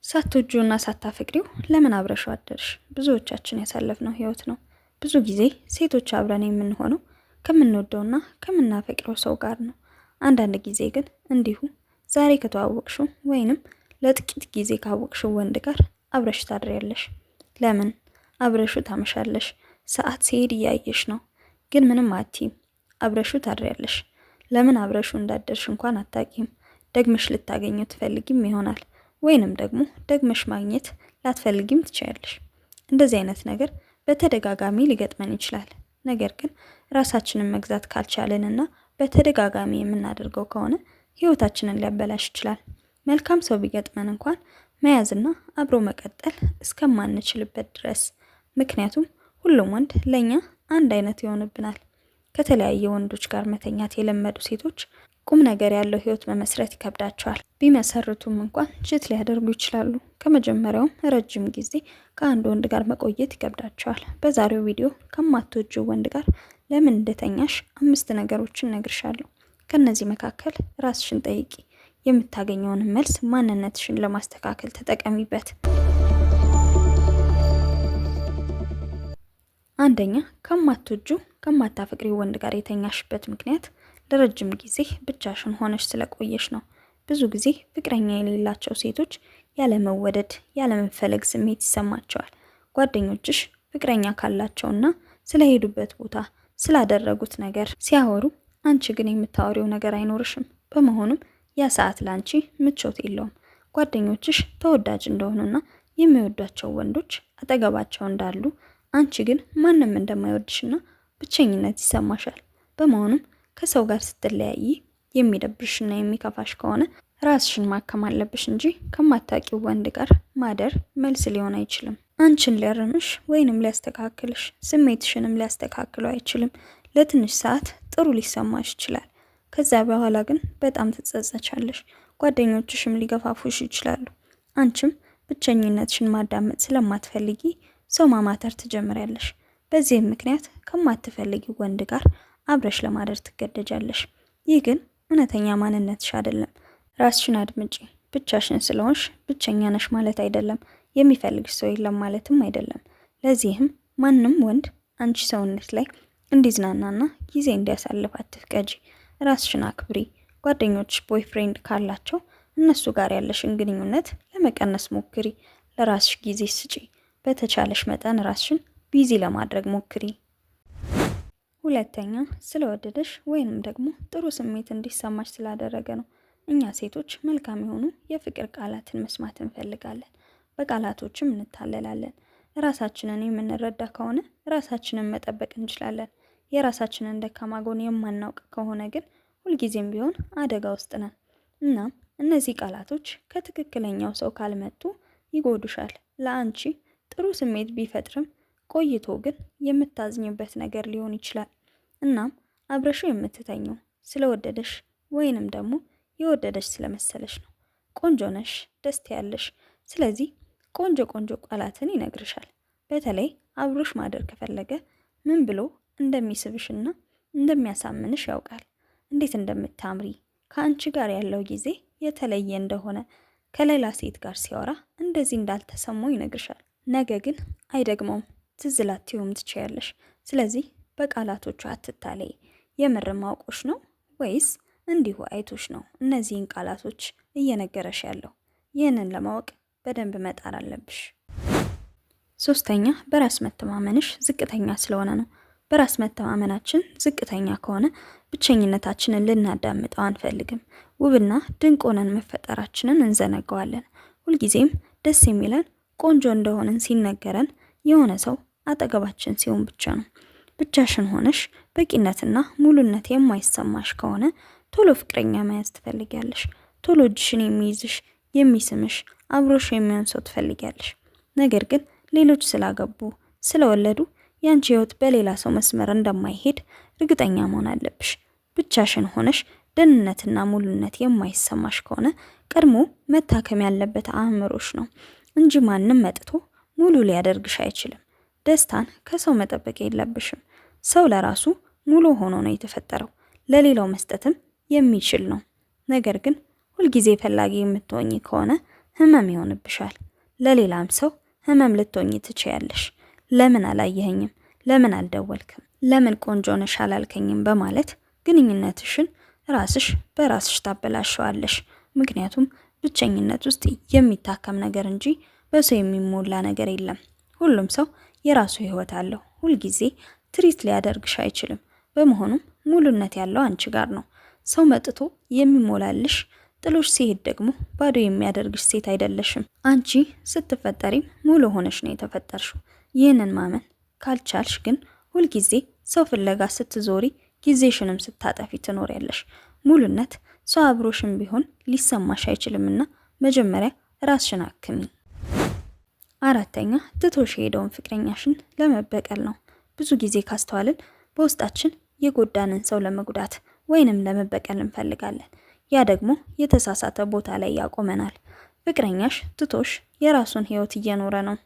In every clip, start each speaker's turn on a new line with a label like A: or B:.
A: ሳትወጂውና ሳታፈቅሪው ለምን አብረሽው አደርሽ? ብዙዎቻችን ያሳለፍነው ህይወት ነው። ብዙ ጊዜ ሴቶች አብረን የምንሆነው ከምንወደውና ከምናፈቅረው ሰው ጋር ነው። አንዳንድ ጊዜ ግን እንዲሁ ዛሬ ከተዋወቅሽው ወይንም ለጥቂት ጊዜ ካወቅሽው ወንድ ጋር አብረሽ ታድሪያለሽ። ለምን አብረሽው ታመሻለሽ? ሰዓት ሲሄድ እያየሽ ነው፣ ግን ምንም አትይም። አብረሽው ታድሪያለሽ። ለምን አብረሽው እንዳደርሽ እንኳን አታቂም። ደግመሽ ልታገኘው ትፈልጊም ይሆናል፣ ወይንም ደግሞ ደግመሽ ማግኘት ላትፈልጊም ትችያለሽ። እንደዚህ አይነት ነገር በተደጋጋሚ ሊገጥመን ይችላል። ነገር ግን ራሳችንን መግዛት ካልቻለንና በተደጋጋሚ የምናደርገው ከሆነ ህይወታችንን ሊያበላሽ ይችላል። መልካም ሰው ቢገጥመን እንኳን መያዝና አብሮ መቀጠል እስከማንችልበት ድረስ። ምክንያቱም ሁሉም ወንድ ለኛ አንድ አይነት ይሆንብናል። ከተለያየ ወንዶች ጋር መተኛት የለመዱ ሴቶች ቁም ነገር ያለው ህይወት መመስረት ይከብዳቸዋል። ቢመሰርቱም እንኳን ችት ሊያደርጉ ይችላሉ። ከመጀመሪያውም ረጅም ጊዜ ከአንድ ወንድ ጋር መቆየት ይከብዳቸዋል። በዛሬው ቪዲዮ ከማትወጂው ወንድ ጋር ለምን እንደተኛሽ 5 ነገሮችን ነግርሻለሁ። ከነዚህ መካከል ራስሽን ጠይቂ። የምታገኘውን መልስ ማንነትሽን ለማስተካከል ተጠቀሚበት። አንደኛ፣ ከማትወጂው ከማታፈቅሪው ወንድ ጋር የተኛሽበት ምክንያት ለረጅም ጊዜ ብቻሽን ሆነሽ ስለቆየሽ ነው። ብዙ ጊዜ ፍቅረኛ የሌላቸው ሴቶች ያለመወደድ፣ ያለመፈለግ ስሜት ይሰማቸዋል። ጓደኞችሽ ፍቅረኛ ካላቸውና ስለሄዱበት ቦታ፣ ስላደረጉት ነገር ሲያወሩ፣ አንቺ ግን የምታወሪው ነገር አይኖርሽም። በመሆኑም ያ ሰዓት ላንቺ ምቾት የለውም። ጓደኞችሽ ተወዳጅ እንደሆኑና የሚወዷቸው ወንዶች አጠገባቸው እንዳሉ፣ አንቺ ግን ማንም እንደማይወድሽና ብቸኝነት ይሰማሻል። በመሆኑም ከሰው ጋር ስትለያይ የሚደብርሽና የሚከፋሽ ከሆነ ራስሽን ማከም አለብሽ እንጂ ከማታውቂው ወንድ ጋር ማደር መልስ ሊሆን አይችልም። አንቺን ሊያርምሽ ወይንም ሊያስተካክልሽ፣ ስሜትሽንም ሊያስተካክለው አይችልም። ለትንሽ ሰዓት ጥሩ ሊሰማሽ ይችላል። ከዛ በኋላ ግን በጣም ትጸጸቻለሽ። ጓደኞችሽም ሊገፋፉሽ ይችላሉ። አንቺም ብቸኝነትሽን ማዳመጥ ስለማትፈልጊ ሰው ማማተር ትጀምሪያለሽ። በዚህም ምክንያት ከማትፈልጊው ወንድ ጋር አብረሽ ለማደር ትገደጃለሽ። ይህ ግን እውነተኛ ማንነትሽ አይደለም። ራስሽን አድምጪ። ብቻሽን ስለሆንሽ ብቸኛ ነሽ ማለት አይደለም። የሚፈልግሽ ሰው የለም ማለትም አይደለም። ለዚህም ማንም ወንድ አንቺ ሰውነት ላይ እንዲዝናናና ጊዜ እንዲያሳልፍ አትፍቀጂ። ራስሽን አክብሪ። ጓደኞችሽ ቦይፍሬንድ ካላቸው እነሱ ጋር ያለሽን ግንኙነት ለመቀነስ ሞክሪ። ለራስሽ ጊዜ ስጪ። በተቻለሽ መጠን ራስሽን ቢዚ ለማድረግ ሞክሪ። ሁለተኛ፣ ስለወደደሽ ወይንም ደግሞ ጥሩ ስሜት እንዲሰማሽ ስላደረገ ነው። እኛ ሴቶች መልካም የሆኑ የፍቅር ቃላትን መስማት እንፈልጋለን። በቃላቶችም እንታለላለን። ራሳችንን የምንረዳ ከሆነ ራሳችንን መጠበቅ እንችላለን። የራሳችንን ደካማ ጎን የማናውቅ ከሆነ ግን ሁልጊዜም ቢሆን አደጋ ውስጥ ነን። እናም እነዚህ ቃላቶች ከትክክለኛው ሰው ካልመጡ ይጎዱሻል። ለአንቺ ጥሩ ስሜት ቢፈጥርም ቆይቶ ግን የምታዝኝበት ነገር ሊሆን ይችላል። እናም አብረሽው የምትተኘው ስለወደደሽ ወይንም ደግሞ የወደደሽ ስለመሰለሽ ነው። ቆንጆ ነሽ፣ ደስ ያለሽ። ስለዚህ ቆንጆ ቆንጆ ቃላትን ይነግርሻል። በተለይ አብሮሽ ማደር ከፈለገ ምን ብሎ እንደሚስብሽና እንደሚያሳምንሽ ያውቃል። እንዴት እንደምታምሪ፣ ከአንቺ ጋር ያለው ጊዜ የተለየ እንደሆነ፣ ከሌላ ሴት ጋር ሲያወራ እንደዚህ እንዳልተሰማው ይነግርሻል። ነገ ግን አይደግመውም። ትዝ ላትይውም ትችያለሽ። ስለዚህ በቃላቶቹ አትታለይ። የምር ማውቆሽ ነው ወይስ እንዲሁ አይቶሽ ነው እነዚህን ቃላቶች እየነገረሽ ያለው? ይህንን ለማወቅ በደንብ መጣር አለብሽ። ሶስተኛ፣ በራስ መተማመንሽ ዝቅተኛ ስለሆነ ነው። በራስ መተማመናችን ዝቅተኛ ከሆነ ብቸኝነታችንን ልናዳምጠው አንፈልግም። ውብና ድንቅ ሆነን መፈጠራችንን እንዘነጋዋለን። ሁልጊዜም ደስ የሚለን ቆንጆ እንደሆነን ሲነገረን የሆነ ሰው አጠገባችን ሲሆን ብቻ ነው። ብቻሽን ሆነሽ በቂነትና ሙሉነት የማይሰማሽ ከሆነ ቶሎ ፍቅረኛ መያዝ ትፈልጊያለሽ። ቶሎ እጅሽን የሚይዝሽ፣ የሚስምሽ፣ አብሮሽ የሚሆን ሰው ትፈልጊያለሽ። ነገር ግን ሌሎች ስላገቡ፣ ስለወለዱ ያንቺ ህይወት በሌላ ሰው መስመር እንደማይሄድ እርግጠኛ መሆን አለብሽ። ብቻሽን ሆነሽ ደህንነትና ሙሉነት የማይሰማሽ ከሆነ ቀድሞ መታከም ያለበት አእምሮሽ ነው እንጂ ማንም መጥቶ ሙሉ ሊያደርግሽ አይችልም። ደስታን ከሰው መጠበቅ የለብሽም። ሰው ለራሱ ሙሉ ሆኖ ነው የተፈጠረው፣ ለሌላው መስጠትም የሚችል ነው። ነገር ግን ሁልጊዜ ፈላጊ የምትሆኚ ከሆነ ህመም ይሆንብሻል። ለሌላም ሰው ህመም ልትሆኚ ትችያለሽ። ለምን አላየኸኝም? ለምን አልደወልክም? ለምን ቆንጆ ነሽ አላልከኝም? በማለት ግንኙነትሽን ራስሽ በራስሽ ታበላሸዋለሽ። ምክንያቱም ብቸኝነት ውስጥ የሚታከም ነገር እንጂ በሰው የሚሞላ ነገር የለም። ሁሉም ሰው የራሱ ህይወት አለው። ሁልጊዜ ትሪት ሊያደርግሽ አይችልም። በመሆኑም ሙሉነት ያለው አንቺ ጋር ነው። ሰው መጥቶ የሚሞላልሽ ጥሎሽ ሲሄድ ደግሞ ባዶ የሚያደርግሽ ሴት አይደለሽም። አንቺ ስትፈጠሪም ሙሉ ሆነሽ ነው የተፈጠርሽው። ይህንን ማመን ካልቻልሽ ግን ሁልጊዜ ሰው ፍለጋ ስትዞሪ ጊዜሽንም ስታጠፊ ትኖሪያለሽ። ሙሉነት ሰው አብሮሽም ቢሆን ሊሰማሽ አይችልምና መጀመሪያ ራስሽን አክሚ። አራተኛ ትቶሽ የሄደውን ፍቅረኛሽን ለመበቀል ነው። ብዙ ጊዜ ካስተዋልን በውስጣችን የጎዳንን ሰው ለመጉዳት ወይንም ለመበቀል እንፈልጋለን። ያ ደግሞ የተሳሳተ ቦታ ላይ ያቆመናል። ፍቅረኛሽ ትቶሽ የራሱን ህይወት እየኖረ ነው።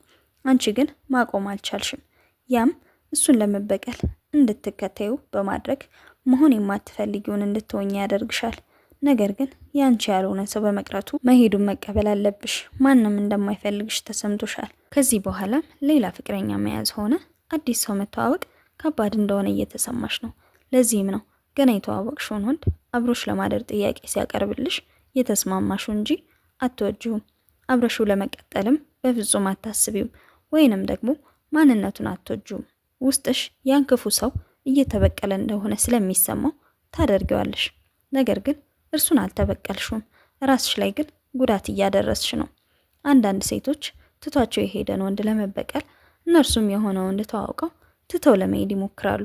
A: አንቺ ግን ማቆም አልቻልሽም። ያም እሱን ለመበቀል እንድትከተዩ በማድረግ መሆን የማትፈልጊውን እንድትሆኚ ያደርግሻል። ነገር ግን ያንቺ ያልሆነ ሰው በመቅረቱ መሄዱን መቀበል አለብሽ። ማንም እንደማይፈልግሽ ተሰምቶሻል። ከዚህ በኋላም ሌላ ፍቅረኛ መያዝ ሆነ አዲስ ሰው መተዋወቅ ከባድ እንደሆነ እየተሰማሽ ነው። ለዚህም ነው ገና የተዋወቅሽውን ወንድ አብሮሽ ለማደር ጥያቄ ሲያቀርብልሽ የተስማማሽው እንጂ አትወጂውም። አብረሽው ለመቀጠልም በፍጹም አታስቢውም፣ ወይንም ደግሞ ማንነቱን አትወጂውም። ውስጥሽ ያን ክፉ ሰው እየተበቀለ እንደሆነ ስለሚሰማው ታደርጊዋለሽ። ነገር ግን እርሱን አልተበቀልሽውም፣ ራስሽ ላይ ግን ጉዳት እያደረስሽ ነው። አንዳንድ ሴቶች ትቷቸው የሄደን ወንድ ለመበቀል እነርሱም የሆነ ወንድ ተዋውቀው ትተው ለመሄድ ይሞክራሉ።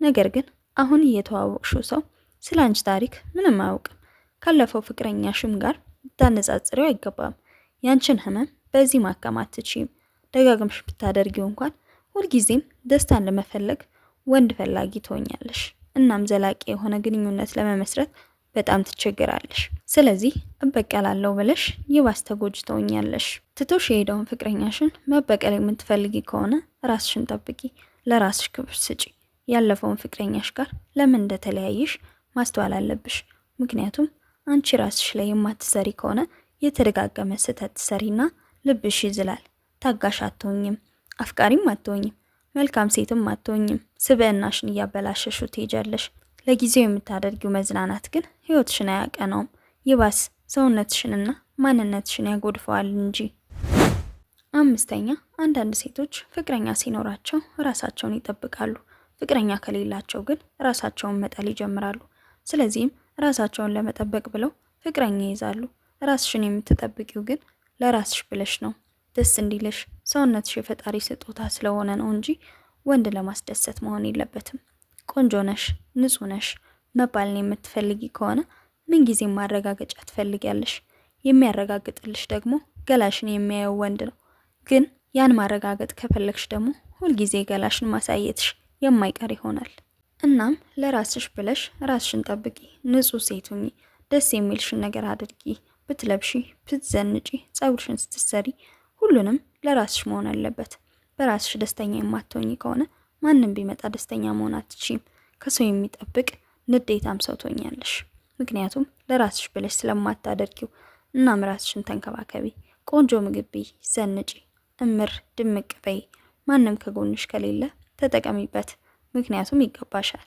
A: ነገር ግን አሁን እየተዋወቅሽው ሰው ስለ አንቺ ታሪክ ምንም አያውቅም። ካለፈው ፍቅረኛሽም ጋር ልታነጻጽሪው አይገባም። ያንቺን ህመም በዚህ ማከም አትችይም። ደጋግምሽ ብታደርጊው እንኳን ሁልጊዜም ደስታን ለመፈለግ ወንድ ፈላጊ ትሆኛለሽ። እናም ዘላቂ የሆነ ግንኙነት ለመመስረት በጣም ትቸገራለሽ። ስለዚህ እበቀላለሁ ብለሽ ይባስ ተጎጂ ትሆኛለሽ። ትቶሽ የሄደውን ፍቅረኛሽን መበቀል የምትፈልጊ ከሆነ ራስሽን ጠብቂ፣ ለራስሽ ክብር ስጪ። ያለፈውን ፍቅረኛሽ ጋር ለምን እንደተለያየሽ ማስተዋል አለብሽ። ምክንያቱም አንቺ ራስሽ ላይ የማትሰሪ ከሆነ የተደጋገመ ስህተት ትሰሪና ልብሽ ይዝላል። ታጋሽ አትሆኝም፣ አፍቃሪም አትሆኝም፣ መልካም ሴትም አትሆኝም። ስብዕናሽን እያበላሸሹ ትሄጃለሽ። ለጊዜው የምታደርጊው መዝናናት ግን ህይወትሽን አያቀናውም። ይባስ ሰውነትሽንና ማንነትሽን ያጎድፈዋል እንጂ። አምስተኛ አንዳንድ ሴቶች ፍቅረኛ ሲኖራቸው ራሳቸውን ይጠብቃሉ። ፍቅረኛ ከሌላቸው ግን ራሳቸውን መጣል ይጀምራሉ። ስለዚህም ራሳቸውን ለመጠበቅ ብለው ፍቅረኛ ይይዛሉ። ራስሽን የምትጠብቂው ግን ለራስሽ ብለሽ ነው። ደስ እንዲልሽ ሰውነትሽ የፈጣሪ ስጦታ ስለሆነ ነው እንጂ ወንድ ለማስደሰት መሆን የለበትም። ቆንጆ ነሽ፣ ንጹህ ነሽ መባልን የምትፈልጊ ከሆነ ምንጊዜም ማረጋገጫ ትፈልጊያለሽ። የሚያረጋግጥልሽ ደግሞ ገላሽን የሚያየው ወንድ ነው። ግን ያን ማረጋገጥ ከፈለግሽ ደግሞ ሁልጊዜ ገላሽን ማሳየትሽ የማይቀር ይሆናል። እናም ለራስሽ ብለሽ ራስሽን ጠብቂ፣ ንጹህ ሴት ሁኚ፣ ደስ የሚልሽን ነገር አድርጊ። ብትለብሺ፣ ብትዘንጪ፣ ጸጉርሽን ስትሰሪ ሁሉንም ለራስሽ መሆን አለበት። በራስሽ ደስተኛ የማትሆኚ ከሆነ ማንም ቢመጣ ደስተኛ መሆን አትችይም። ከሰው የሚጠብቅ ንዴታም ሰው ትሆኛለሽ። ምክንያቱም ለራስሽ ብለሽ ስለማታደርጊው። እናም ራስሽን ተንከባከቢ፣ ቆንጆ ምግብ ብይ፣ ዘንጪ፣ እምር ድምቅ በይ። ማንም ከጎንሽ ከሌለ ተጠቀሚበት፣ ምክንያቱም ይገባሻል።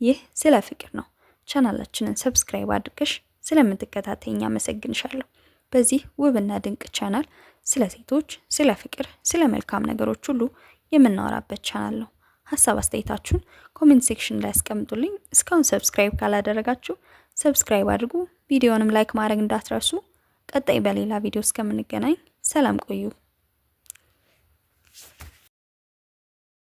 A: ይህ ስለ ፍቅር ነው። ቻናላችንን ሰብስክራይብ አድርገሽ ስለምትከታተይኝ አመሰግንሻለሁ። በዚህ ውብና ድንቅ ቻናል ስለ ሴቶች፣ ስለ ፍቅር፣ ስለ መልካም ነገሮች ሁሉ የምናወራበት ቻናል ነው። ሀሳብ አስተያየታችሁን ኮሜንት ሴክሽን ላይ አስቀምጡልኝ። እስካሁን ሰብስክራይብ ካላደረጋችሁ ሰብስክራይብ አድርጉ። ቪዲዮንም ላይክ ማድረግ እንዳትረሱ። ቀጣይ በሌላ ቪዲዮ እስከምንገናኝ ሰላም ቆዩ።